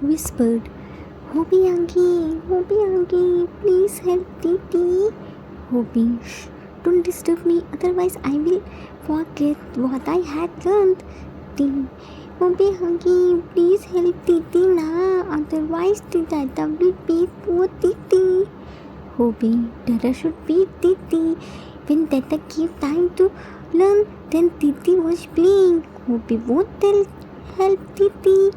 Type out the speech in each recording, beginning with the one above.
whispered, Hobi, please help Titi. Hobi, shh, don't disturb me, otherwise I will forget what I had learned. Tea, Hobi, please help Titi now, otherwise the Dada will beat poor Titi. Hobi, Dada should beat Titi. When Dada gave time to learn, then Titi was playing. Hobi won't help Titi.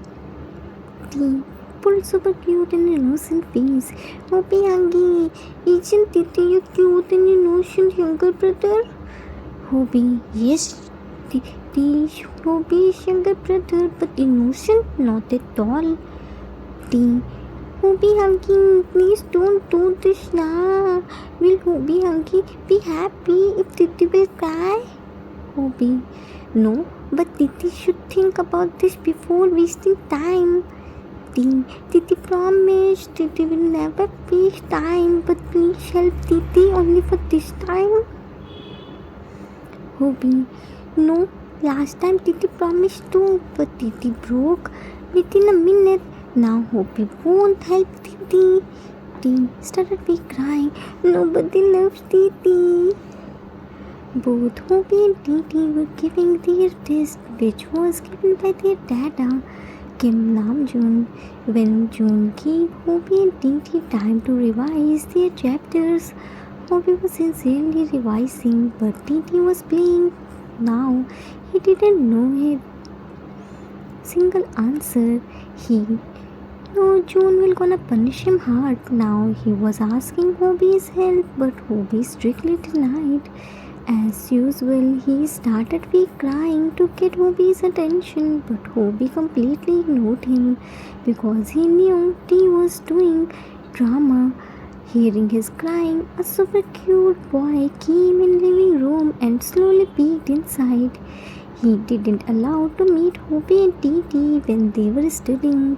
Tea pulled super cute and innocent face. Hobi, isn't Titi your cute and innocent younger brother? Hobi, yes, Titi, Hobi's younger brother, but innocent not at all. Tea, Hobi, please don't do this now. Will Hobi be happy if Titi will cry? Hobi, no, but Titi should think about this before wasting time. Titi promised Titi will never waste time, but please help Titi only for this time. Hobi, no, last time Titi promised too, but Titi broke within a minute. Now Hobi won't help Titi. Titi started be crying. Nobody loves Titi. Both Hobi and Titi were giving their test, which was given by their dada, Kim Namjoon. When Joon gave Hobi and Titi time to revise their chapters, Hobi was sincerely revising, but Titi was playing. Now he didn't know a single answer. He knew Joon will gonna punish him hard. Now he was asking Hobi's help, but Hobi strictly denied. As usual, he started crying to get Hobi's attention, but Hobi completely ignored him because he knew he was doing drama. Hearing his crying, a super cute boy came in living room and slowly peeked inside. He didn't allow to meet Hobi and Titi when they were studying.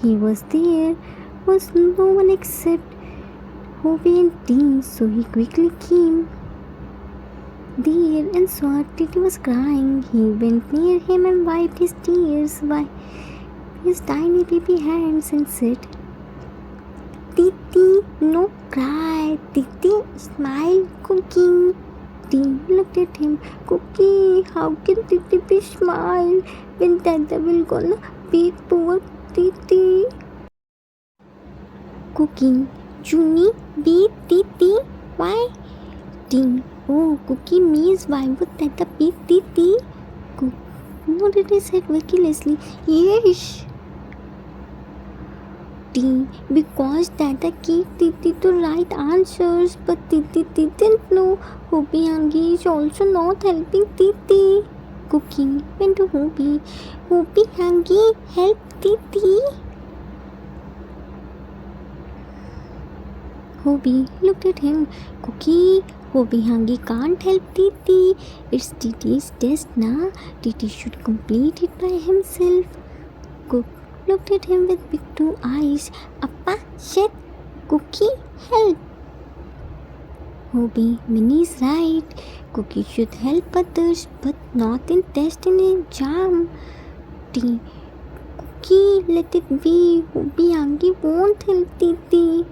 He was there, was no one except Hobi and Titi, so he quickly came there and saw Titi was crying. He went near him and wiped his tears by his tiny baby hands and said, Titi, no cry. Titi, smile, Cookie. Titi looked at him. Cookie, how can Titi be smile when Dada will gonna beat poor Titi? Cookie, Junie, beat Titi. Why? Titi, oh, Cookie means why would Dada beat Titi? Nodded his head vigorously. Yes. Titi, because Dada gave Titi the right answers, but Titi didn't know Hobi is also not helping Titi. Cookie went to Hobi. Hobi, help Titi. Hobi looked at him. Cookie, Hobi can't help Titi. It's Titi's test now. Titi should complete it by himself. Cookie looked at him with big two eyes. Appa said, Cookie, help. Hobi, Minnie's right. Cookie should help others, but not in test and exam. Titi, Cookie, let it be. Hobi won't help Titi.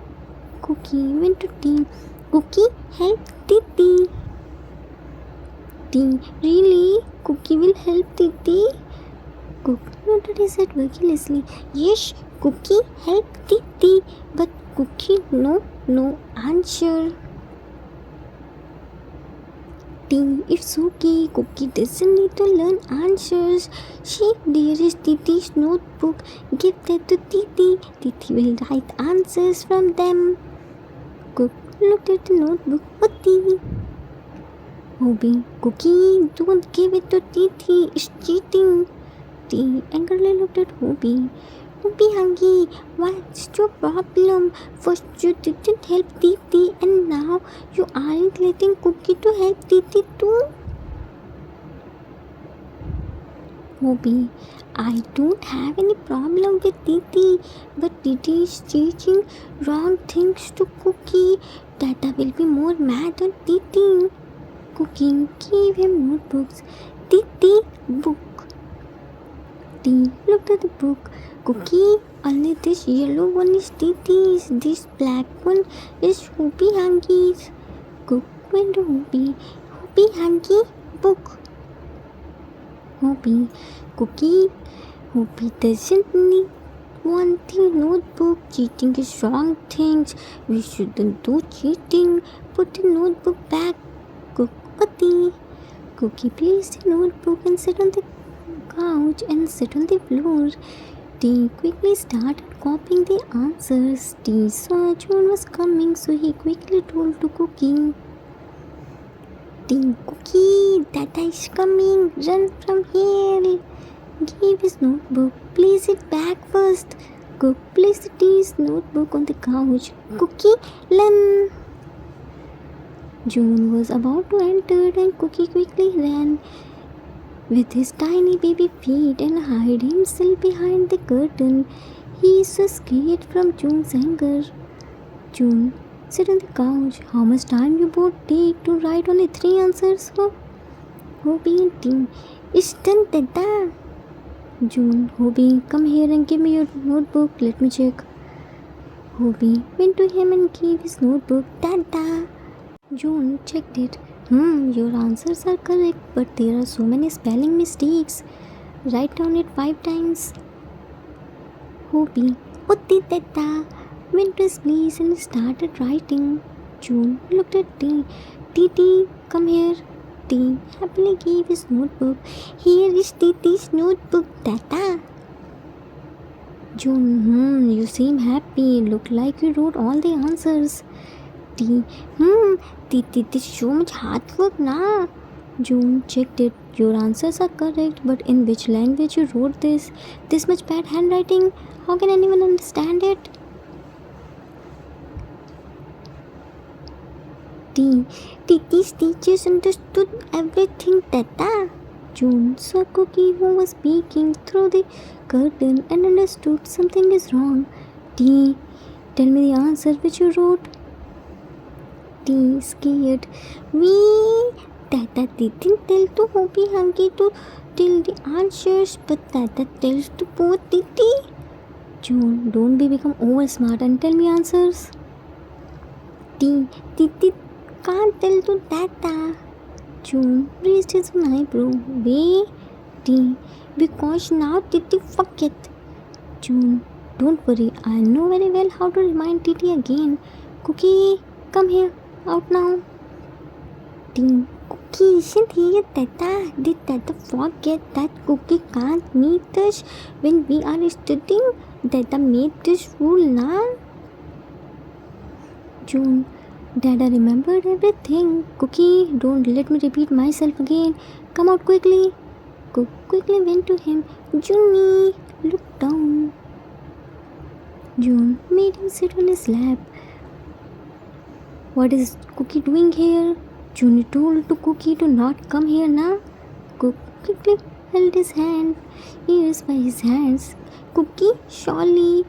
Cookie went to Titi. Cookie, help Titi. Titi, really? Cookie will help Titi? Cookie nodded his head vigorously. Yes, Cookie, help Titi. But Cookie, no answer. Titi, it's okay. Cookie doesn't need to learn answers. There is Titi's notebook. Give that to Titi. Titi will write answers from them. Cookie looked at the notebook. What Titi? Hobi, Cookie, don't give it to Titi. It's cheating. Titi angrily looked at Hobi. Hobi, what's your problem? First you didn't help Titi and now you aren't letting Cookie to help Titi too. Hobi, I don't have any problem with Titi, but Titi is teaching wrong things to Cookie. Dada will be more mad on Titi. Cookie gave him notebooks. Titi, book. T looked at the book. Cookie, only this yellow one is Titi's. This black one is Hoopy Hanky's. Cook went to Hoopy. Hoopy Hanky, book. Hoopy, Cookie. Hoopy doesn't need want the notebook. Cheating is wrong things. We shouldn't do cheating. Put the notebook back. Cook, Ati. Cookie placed the notebook and sat on the couch and sat on the floor. T quickly started copying the answers. T saw June was coming, so he quickly told to Cookie. T, Cookie, Dada is coming. Run from here. Give his notebook. Place it back first. Cook placed T's notebook on the couch. Cookie, run. June was about to enter and Cookie quickly ran with his tiny baby feet and hid himself behind the curtain. He so scared from June's anger. June, sit on the couch. How much time you both take to write only 3 answers? Hobie and T. It's done, Dada. June, Hobie, come here and give me your notebook. Let me check. Hobie went to him and gave his notebook. Dada. June checked it. Your answers are correct, but there are so many spelling mistakes. Write down it 5 times. Hobie, Utti Dada, went to his place and started writing. June looked at T. Titi, come here. T happily gave his notebook. Here is Titi's notebook, Dada. June, you seem happy. Look like you wrote all the answers. T, Titi did so much hard work, na? June checked it. Your answers are correct, but in which language you wrote this? This much bad handwriting? How can anyone understand it? T, Titi's teachers understood everything, Dada. June saw Cookie who was peeking through the curtain and understood something is wrong. T, tell me the answer which you wrote. T, scared. Dada didn't tell to Hoopy Hanky to tell the answers, but Dada tells to poor Titi. June, don't become over smart and tell me answers. T, Titi can't tell to Dada. June raised his eyebrow. Wait, T, because now Titi forget. June, don't worry, I know very well how to remind Titi again. Cookie, come here, out now. T, Cookie isn't here, Dada. Did Dada forget that Cookie can't meet us when we are studying? Dada made this rule now. June, Dada remembered everything. Cookie, don't let me repeat myself again. Come out quickly. Cook quickly went to him. Junie, look down. June made him sit on his lap. What is Cookie doing here? Junie told to Cookie to not come here now. Cook quickly held his hand, ears by his hands. Cookie, surely.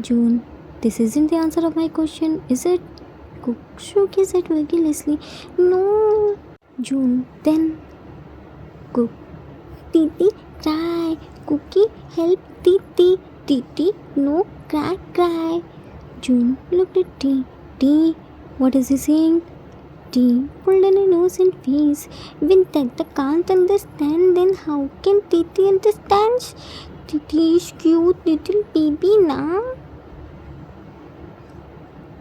June, this isn't the answer of my question, is it? Cook shook his head vigorously. No. June, then. Cook, Titi, cry. Cookie, help Titi. Titi, no, cry. June looked at T. T, what is he saying? T pulled an innocent face. When Dada can't understand, then how can Titi understand? Titi is cute little baby now.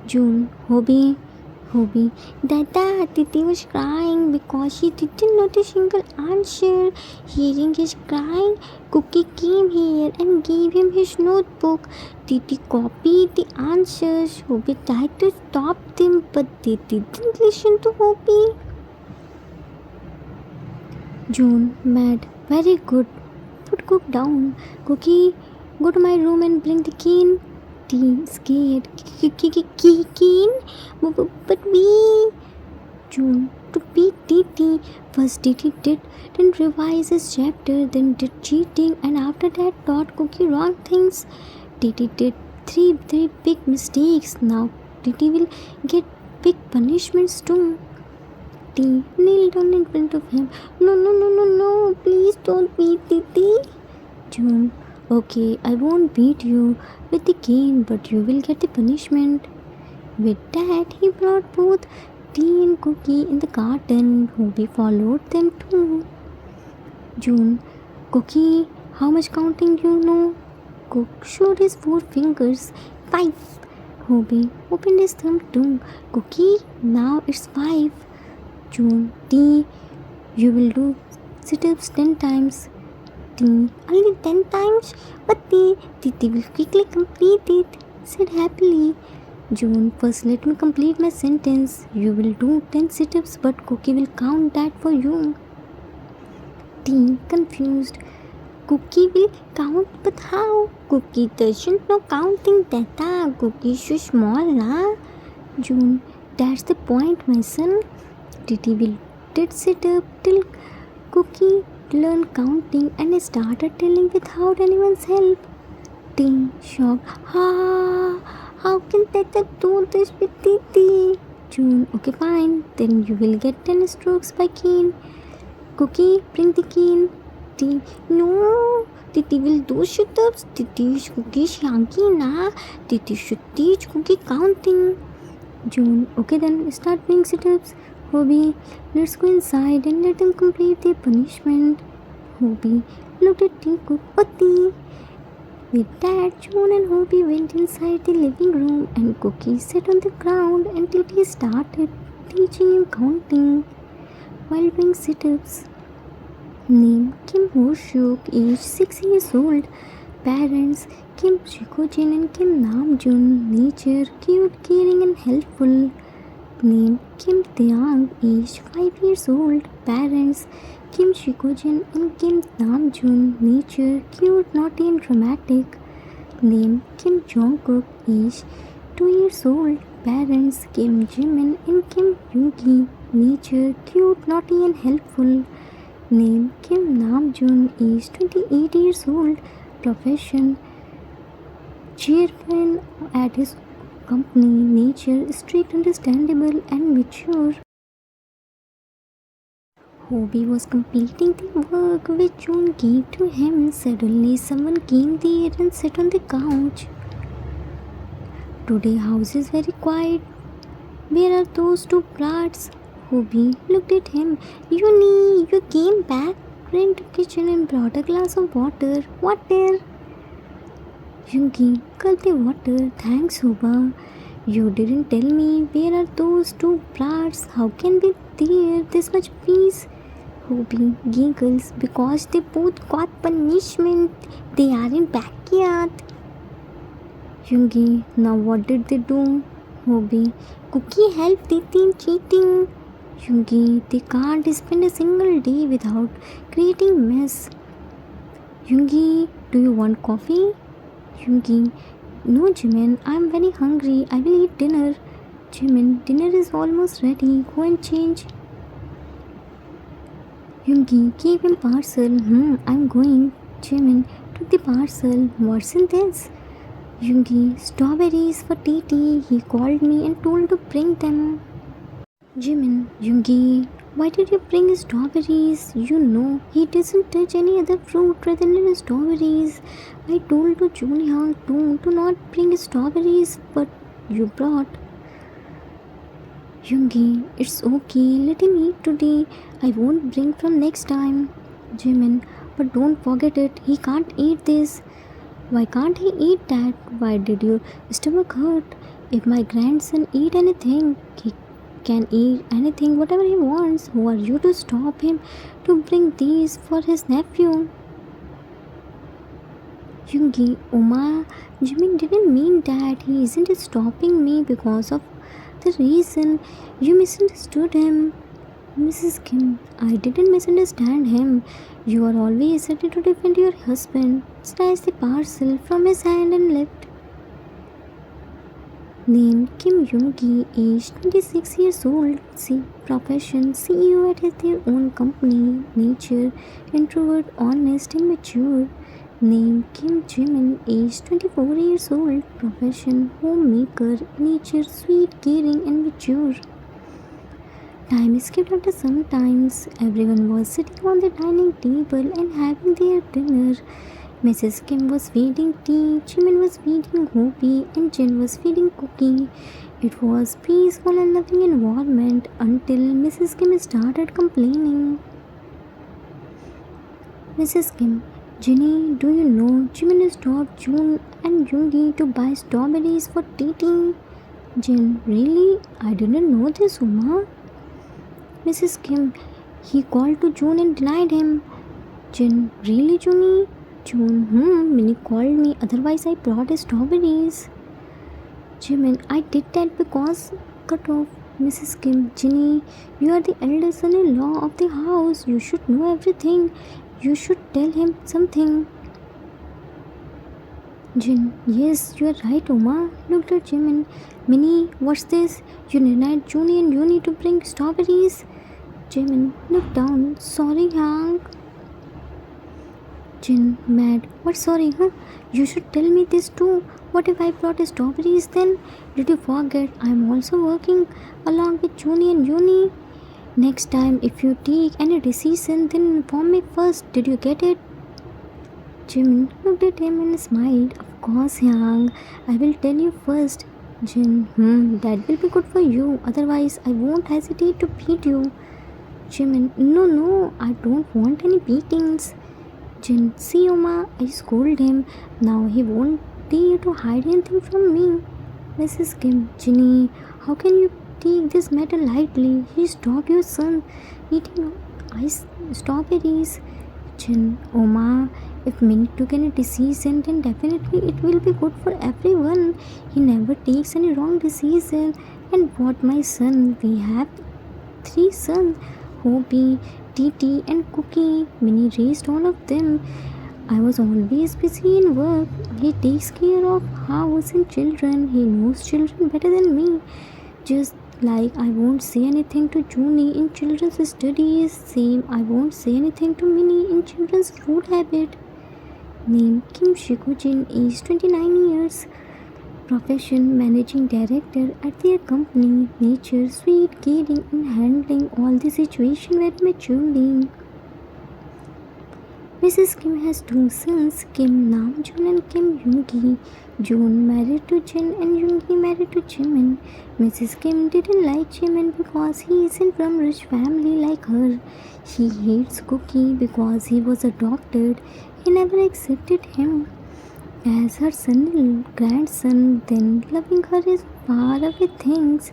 June, Hobie, Dada, Titi was crying because she didn't know the single answer. Hearing his crying, Cookie came here and gave him his notebook. Titi copied the answers. Hobie tried to stop them, but they didn't listen to Hobie. June, mad, very good. Put Cook down. Cookie, go to my room and bring the cane. T, scared. Keen? But we. June, to beat Titi. First Titi didn't revise his chapter, then did cheating, and after that taught Cookie wrong things. Titi did three big mistakes. Now Titi will get big punishments too. T kneeled down in front of him. No, please don't beat Titi. June, okay, I won't beat you with the cane, but you will get the punishment. With that, he brought both tea and cookie in the garden. Hobie followed them too. June, Cookie, how much counting you know? Cook showed his 4 fingers. 5. Hobie opened his thumb too. Cookie, now it's 5. June, Tea, you will do sit-ups 10 times. Tea, only 10 times? But Titi will quickly complete it, said happily. June, first let me complete my sentence. You will do 10 sit-ups, but Cookie will count that for you. Tea, confused. Cookie will count, but how? Cookie doesn't know counting, Tata. Cookie is so small, na? June, that's the point, my son. Titi will did sit up till Cookie learned counting and started telling without anyone's help. Tea, shocked. How can Tata do this with Titi? June, okay, fine. Then you will get 10 strokes by cane. Cookie, bring the cane. Tea, no. Titi will do sit-ups. Titi is Cookie Shanky, na. Titi should teach Cookie counting. June, okay then, start doing sit-ups. Hobie, let's go inside and let them complete their punishment. Hobie looked at Tea Cook. Tea. With that, June and Hobie went inside the living room and Cookie sat on the ground until he started teaching him counting while doing sit-ups. Name Kim Ho-suk, age 6 years old. Parents Kim Shiko-jin and Kim Nam-jun. Nature cute, caring and helpful. Name Kim Taeyang, age 5 years old. Parents Kim Shiko-jin and Kim Nam-jun. Nature cute, naughty and dramatic. Name Kim Jong-kook, age 2 years old. Parents Kim Jimin and Kim Yoongi. Nature cute, naughty and helpful. Name Kim Nam-jun, age 28 years old. Profession chairman at his company. Nature strict, understandable and mature. Hobie was completing the work which June gave to him. Suddenly someone came there and sat on the couch. Today house is very quiet. Where are those 2 brats? Hobie looked at him. Uni, you came back, ran to kitchen and brought a glass of water. Water. Yoongi gulped the water. Thanks, Hoba. You didn't tell me. Where are those 2 brats? How can be there this much peace? Hobie giggles because they both got punishment. They are in backyard. Yoongi, now what did they do? Hobie, Cookie helped Titi in cheating. Yoongi, they can't spend a single day without creating mess. Yoongi, do you want coffee? Yoongi, no Jimin, I am very hungry. I will eat dinner. Jimin, dinner is almost ready. Go and change. Yoongi gave him parcel. I'm going. Jimin took the parcel. What's in this? Yoongi, strawberries for Titi. He called me and told to bring them. Jimin, Yoongi, why did you bring strawberries? You know he doesn't touch any other fruit rather than strawberries. I told to Junhyang too to not bring strawberries, but you brought. Yoongi, it's okay. Let him eat today. I won't bring from next time. Jimin, but don't forget it. He can't eat this. Why can't he eat that? Why did your stomach hurt? If my grandson eat anything, he can eat anything, whatever he wants. Who are you to stop him to bring these for his nephew? Yoongi, Uma, Jimin didn't mean that. He isn't stopping me because of the reason you misunderstood him. Mrs. Kim, I didn't misunderstand him. You are always ready to defend your husband. Snatched the parcel from his hand and left. Name Kim Yoongi, age 26 years old. See, profession CEO at their own company. Nature introvert, honest and mature. Name Kim Jimin, age 24 years old. Profession homemaker. Nature sweet, caring and mature. Time skipped after some times. Everyone was sitting on the dining table and having their dinner. Mrs. Kim was feeding tea, Jimin was feeding Hopi, and Jen was feeding Cookie. It was peaceful and loving environment until Mrs. Kim started complaining. Mrs. Kim, Jenny, do you know Jimin stopped June and Yoongi to buy strawberries for Titi? Jen, really? I didn't know this, Uma. Mrs. Kim, he called to June and denied him. Jen, really, Junie? June, Minnie called me, otherwise I brought strawberries. Jimin, I did that because cut off. Mrs. Kim, Ginny, you are the elder son-in-law of the house. You should know everything. You should tell him something. Jin, yes, you are right, Uma. Looked at Jimin. Minnie, what's this? You denied Junie and Yuni to bring strawberries. Jimin, look down. Sorry, Hank. Jin, mad. What sorry, huh? You should tell me this too. What if I brought strawberries then? Did you forget I'm also working along with Junie and Yuni? Next time, if you take any decision, then inform me first. Did you get it? Jimin looked at him and smiled. Of course, Yang. I will tell you first. Jin, that will be good for you. Otherwise, I won't hesitate to beat you. Jimin, no, I don't want any beatings. Jin, see Uma, I scolded him. Now he won't dare to hide anything from me. Mrs. Kim, Ginny, how can you take this matter lightly? He stopped your son eating strawberries. Jin, Oma, if Minnie took any decision, then definitely it will be good for everyone. He never takes any wrong decision. And what my son? We have 3 sons, Hobie, Titi and Cookie. Minnie raised all of them. I was always busy in work. He takes care of house and children. He knows children better than me. Just like I won't say anything to Junie in children's studies, same I won't say anything to Minnie in children's food habit. Name Kim Shikujin, age 29 years. Profession managing director at their company. Nature sweet, caring and handling all the situation very maturely. Mrs. Kim has 2 sons, Kim Namjoon and Kim Yoongi. Joon married to Jin and Yoongi married to Jimin. Mrs. Kim didn't like Jimin because he isn't from rich family like her. She hates Cookie because he was adopted. He never accepted him as her son and grandson. Then loving her is far away things.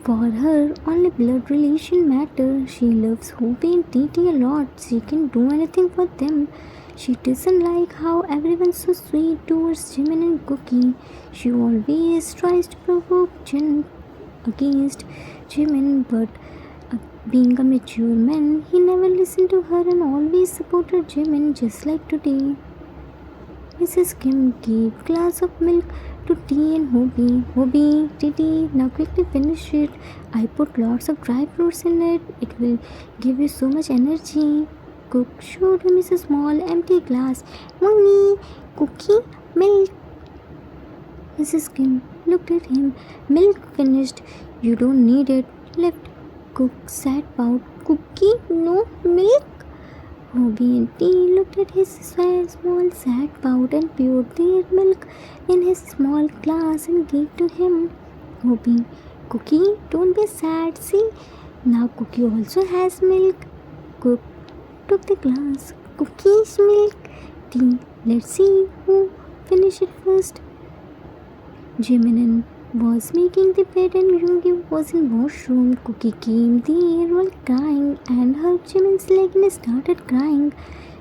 For her, only blood relation matter. She loves Hoopy and Titi a lot. She can do anything for them. She doesn't like how everyone's so sweet towards Jimin and Cookie. She always tries to provoke Jin against Jimin, but being a mature man, he never listened to her and always supported Jimin, just like today. Mrs. Kim gave glass of milk to tea and Hobie, Titi, now quickly finish it. I put lots of dry fruits in it. It will give you so much energy. Cook showed him a small empty glass. Mommy, Cookie, milk. Mrs. Kim looked at him. Milk finished. You don't need it. Left. Cook sat out. Cookie, no milk. Hobie and Tea looked at his small sad pout and poured their milk in his small glass and gave to him. Hobie, Cookie, don't be sad. See, now Cookie also has milk. Cook took the glass. Cookie's milk. Tea, let's see who finished it first. Jimin was making the bed and Yoongi was in washroom. Cookie came there while crying and hurt Jimin's leg and started crying.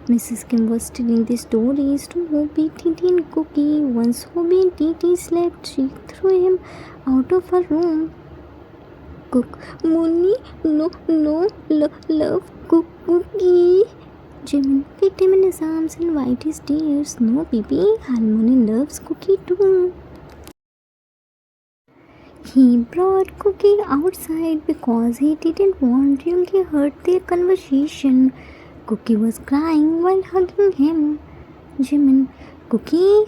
Mrs. Kim was telling the stories to Hobie, Titi and Cookie. Once Hobie and Titi slept, she threw him out of her room. Cook, Mooney, no, love, Cookie. Jimin picked him in his arms and wiped his tears. No, baby, Harmony loves Cookie too. He brought Cookie outside because he didn't want Yoongi hurt their conversation. Cookie was crying while hugging him. Jimin, Cookie,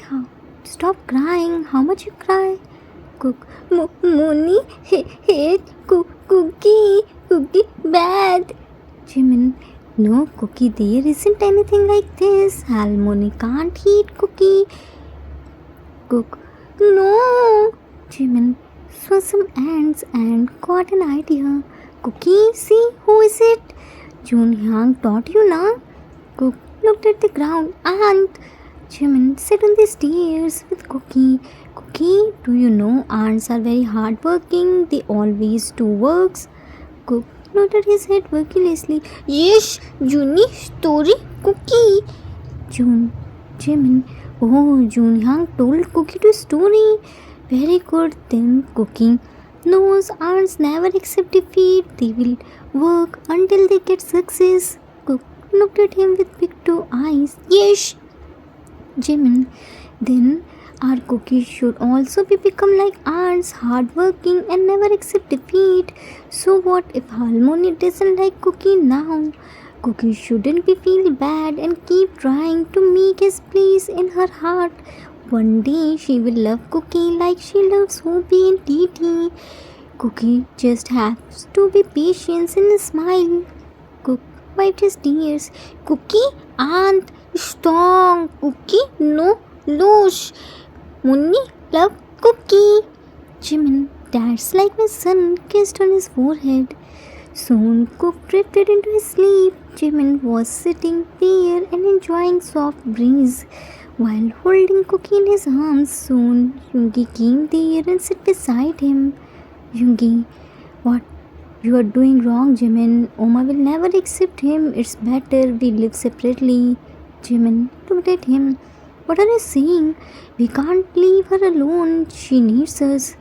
stop crying. How much you cry? Cook, Mooney, hate Cookie, bad. Jimin, No, Cookie, there isn't anything like this. Harmony can't eat Cookie. Cook. No! Jimin saw some ants and got an idea. Cookie, see, who is it? Jun Hyang taught you na? Cook looked at the ground. Ant! Jimin sat on the stairs with Cookie. Cookie, do you know ants are very hardworking? They always do works. Cook nodded his head vigorously. Yes, Juni, story, Cookie. Jimin. Oh, Junhyang told Cookie the story. Very good. Then Cookie knows ants never accept defeat. They will work until they get success. Cook looked at him with big two eyes. Yes, Jimin. Then our Cookie should also become like ants, hardworking and never accept defeat. So what if Harmony doesn't like Cookie now? Cookie shouldn't be feel bad and keep trying to make his place in her heart. One day she will love Cookie like she loves Hopi and Titi. Cookie just has to be patient and smile. Cook wiped his tears. Cookie, aunt, strong. Cookie, no, lose. Munni, love Cookie. Jimin, that's like my son, kissed on his forehead. Soon Cook drifted into his sleep. Jimin was sitting there and enjoying soft breeze while holding Cookie in his arms. Soon Yoongi came there and sat beside him. Yoongi, what you are doing wrong, Jimin. Oma will never accept him. It's better we live separately. Jimin looked at him. What are you saying? We can't leave her alone. She needs us.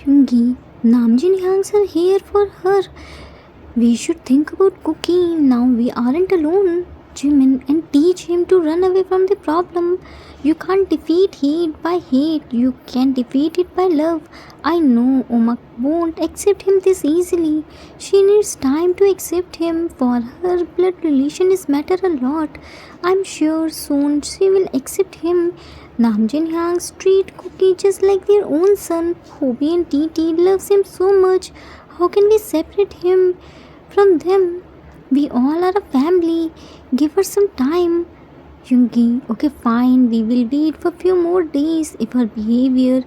Yoongi, Namjin Hangs are here for her. We should think about Cookie. Now we aren't alone. Jimin, and teach him to run away from the problem. You can't defeat hate by hate. You can defeat it by love. I know Oma won't accept him this easily. She needs time to accept him. For her, blood relations matter a lot. I'm sure soon she will accept him. Namjin Hyang's treat Cookie just like their own son. Hobi and Titi loves him so much. How can we separate him from them? We all are a family. Give her some time. Yoongi, okay fine, we will wait for few more days. If her behavior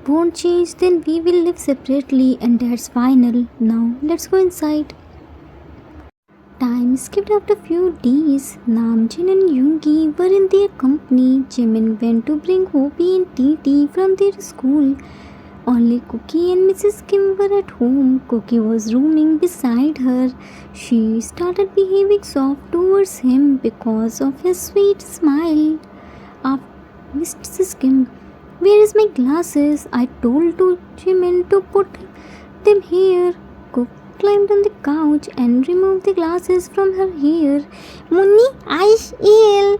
won't change, then we will live separately and that's final. Now let's go inside. Time skipped after few days. Namjin and Yoongi were in their company. Jimin went to bring Hobi and Titi from their school. Only Cookie and Mrs. Kim were at home. Cookie was rooming beside her. She started behaving soft towards him because of his sweet smile. Mrs. Kim, where is my glasses? I told to Jimin to put them here. Cookie climbed on the couch and removed the glasses from her hair. Munni, eyes ill.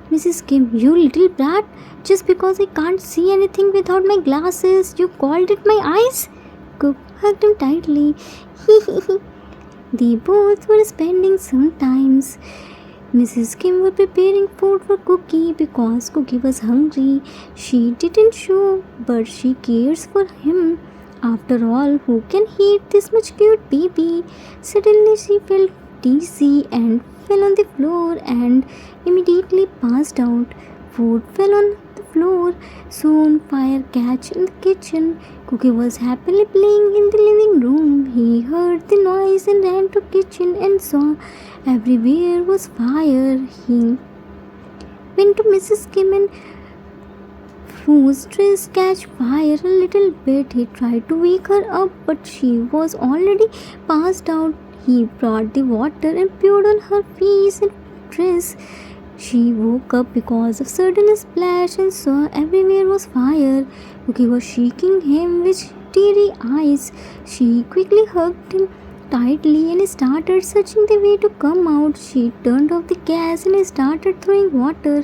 Mrs. Kim, you little brat. Just because I can't see anything without my glasses, you called it my eyes? Cook hugged him tightly. They both were spending some times. Mrs. Kim was preparing food for Cookie because Cookie was hungry. She didn't show, but she cares for him. After all, who can eat this much cute baby? Suddenly she felt dizzy and fell on the floor and immediately passed out. Food fell on the floor. Soon fire catch in the kitchen. Cookie was happily playing in the living room. He heard the noise and ran to kitchen and saw everywhere was fire. He went to Mrs. Kim and whose dress catch fire a little bit. He tried to wake her up, but she was already passed out. He brought the water and poured on her face and dress. She woke up because of sudden splash and saw everywhere was fire. Cookie was shaking him with teary eyes. She quickly hugged him tightly and started searching the way to come out. She turned off the gas and started throwing water.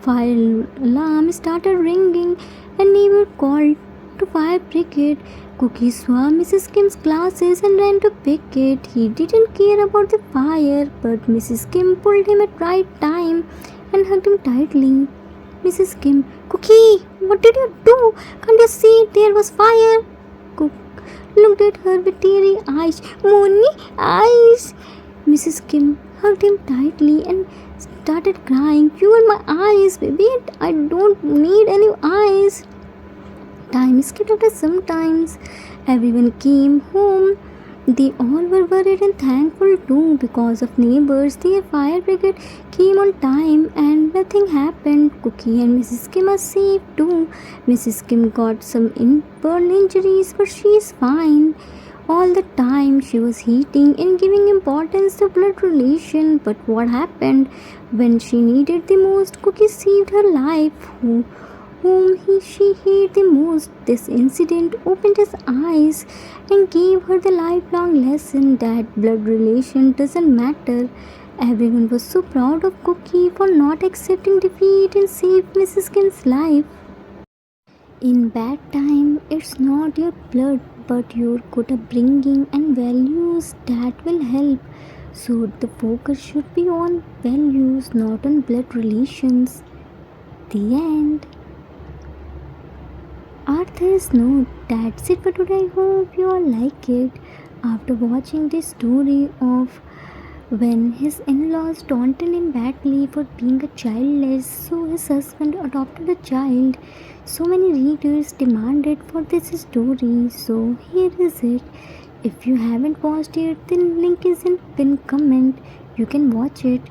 Fire alarm started ringing and neighbor called to fire brigade. Cookie saw Mrs. Kim's glasses and ran to pick it. He didn't care about the fire, but Mrs. Kim pulled him at right time and hugged him tightly. Mrs. Kim, Cookie, what did you do? Can't you see there was fire? Cook looked at her with teary eyes. Moony eyes. Mrs. Kim hugged him tightly and started crying. You are my eyes, baby. I don't need any eyes. Time skipped after some times. Everyone came home. They all were worried and thankful too because of neighbors. The fire brigade came on time and nothing happened. Cookie and Mrs. Kim are safe too. Mrs. Kim got some burn injuries, but she is fine. All the time she was heating and giving importance to blood relation. But what happened when she needed the most? Cookie saved her life. She hated the most. This incident opened his eyes and gave her the lifelong lesson that blood relation doesn't matter. Everyone was so proud of Cookie for not accepting defeat and saved Mrs. Kim's life. In bad time, it's not your blood but your good upbringing and values that will help. So the focus should be on values, not on blood relations. The end. Arthur's note. That's it for today. I hope you all like it. After watching this story of when his in-laws taunted him badly for being a childless, so his husband adopted a child. So many readers demanded for this story, so here is it. If you haven't watched it, then link is in pinned comment. You can watch it.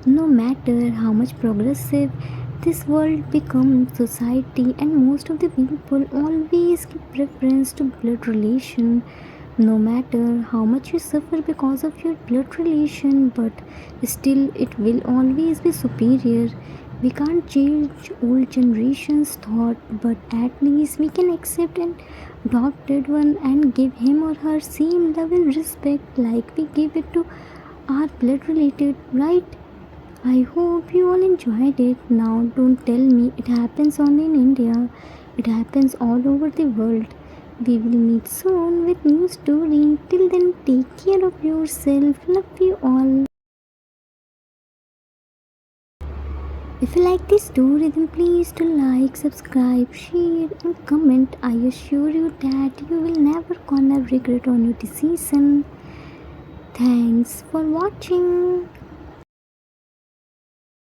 No matter how much progressive this world becomes society, and most of the people always give preference to blood relation. No matter how much you suffer because of your blood relation, but still it will always be superior. We can't change old generation's thought, but at least we can accept an adopted one and give him or her same love and respect like we give it to our blood related, right? I hope you all enjoyed it. Now, don't tell me it happens only in India. It happens all over the world. We will meet soon with new story. Till then, take care of yourself. Love you all. If you like this story, then please do like, subscribe, share, and comment. I assure you that you will never gonna regret on your decision. Thanks for watching.